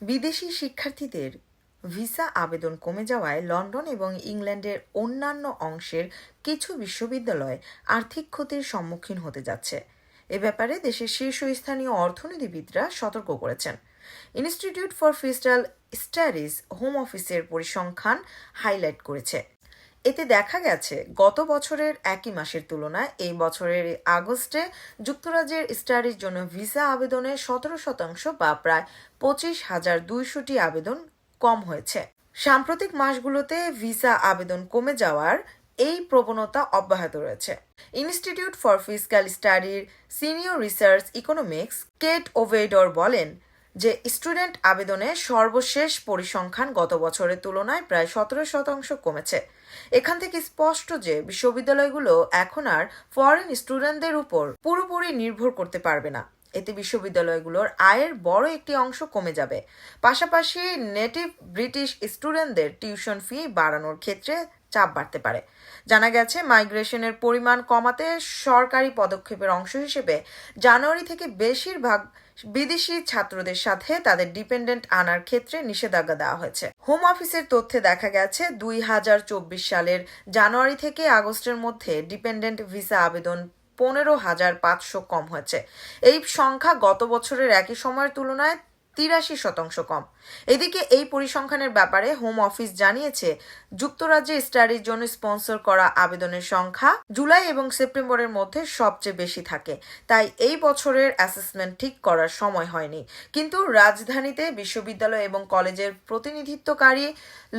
বিদেশি শিক্ষার্থীদের ভিসা আবেদন কমে যাওয়ায় লন্ডন এবং ইংল্যান্ডের অন্যান্য অংশের কিছু বিশ্ববিদ্যালয় আর্থিক ক্ষতির সম্মুখীন হতে যাচ্ছে। এ ব্যাপারে দেশের শীর্ষস্থানীয় অর্থনীতিবিদরা সতর্ক করেছেন। Institute for fiscal studies home অফিসের পরিসংখ্যান হাইলাইট করেছে। এতে দেখা গেছে গত বছরের একই মাসের তুলনায় এই বছরের আগস্টে যুক্তরাজ্যের স্টাডির জন্য ভিসা আবেদনের 17% বা প্রায় 25,200টি আবেদন কম হয়েছে। সাম্প্রতিক মাসগুলোতে ভিসা আবেদন কমে যাওয়ার এই প্রবণতা অব্যাহত রয়েছে। ইনস্টিটিউট ফর ফিস্কাল স্টাডির সিনিয়র রিসার্চ ইকোনমিক্স কেট ওভেডর বলেন যে স্টুডেন্ট আবেদনের সর্বশেষ পরিসংখ্যান গত বছরের তুলনায় প্রায় 17% কমেছে। এখান থেকে স্পষ্ট যে বিশ্ববিদ্যালয়গুলো এখন আর ফরেন স্টুডেন্টদের উপর পুরোপুরি নির্ভর করতে পারবে না। এতে বিশ্ববিদ্যালয়গুলোর আয়ের বড় একটি অংশ কমে যাবে। পাশাপাশি নেটিভ ব্রিটিশ স্টুডেন্টদের টিউশন ফি বাড়ানোর ক্ষেত্রে চাপ বাড়তে পারে। জানা গেছে মাইগ্রেশনের পরিমাণ কমাতে সরকারি পদক্ষেপের অংশ হিসেবে জানুয়ারি থেকে বেশিরভাগ বিদেশি ছাত্রদের সাথে তাদের ডিপেন্ডেন্ট আনার ক্ষেত্রে নিষেধাজ্ঞা দেওয়া হয়েছে। হোম অফিসের তথ্যে দেখা গেছে 2024 সালের জানুয়ারি থেকে আগস্টের মধ্যে ডিপেন্ডেন্ট ভিসা আবেদন 15,500 কম হয়েছে। এই সংখ্যা গত বছরের একই সময়ের তুলনায় 83% কম। এদিকে এই পরিসংখ্যানের ব্যাপারে হোম অফিস জানিয়েছে যুক্তরাজ্যে স্টাডির জন্য স্পন্সর করা আবেদনের সংখ্যা জুলাই এবং সেপ্টেম্বরের মধ্যে সবচেয়ে বেশি থাকে। তাই এই বছরের অ্যাসেসমেন্ট ঠিক করার সময় হয়নি। কিন্তু রাজধানীতে বিশ্ববিদ্যালয় এবং কলেজের প্রতিনিধিত্বকারী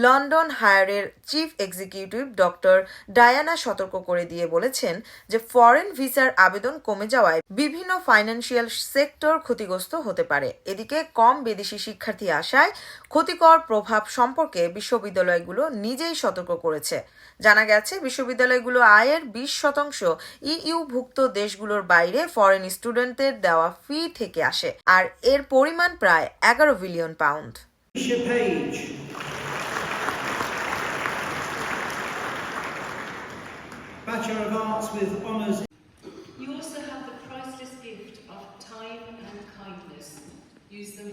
লন্ডন হায়ারের চিফ এক্সিকিউটিভ ডক্টর ডায়ানা সতর্ক করে দিয়ে বলেছেন যে ফরেন ভিসার আবেদন কমে যাওয়ায় বিভিন্ন ফাইন্যান্সিয়াল সেক্টর ক্ষতিগ্রস্ত হতে পারে। এদিকে কম বিদেশি শিক্ষার্থী আসায় ক্ষতিকর প্রভাব সম্পর্কে বিশ্ববিদ্যালয়গুলো নিজেই সতর্ক করেছে। জানা গেছে বিশ্ববিদ্যালয়গুলো আয়ের 20% ইইউভুক্ত দেশগুলোর বাইরে ফরেন স্টুডেন্টদের দেওয়া ফি থেকে আসে, আর এর পরিমাণ প্রায় 11 billion pound. Bachelor of Arts with honours. You also have the priceless gift of time and kindness. Use them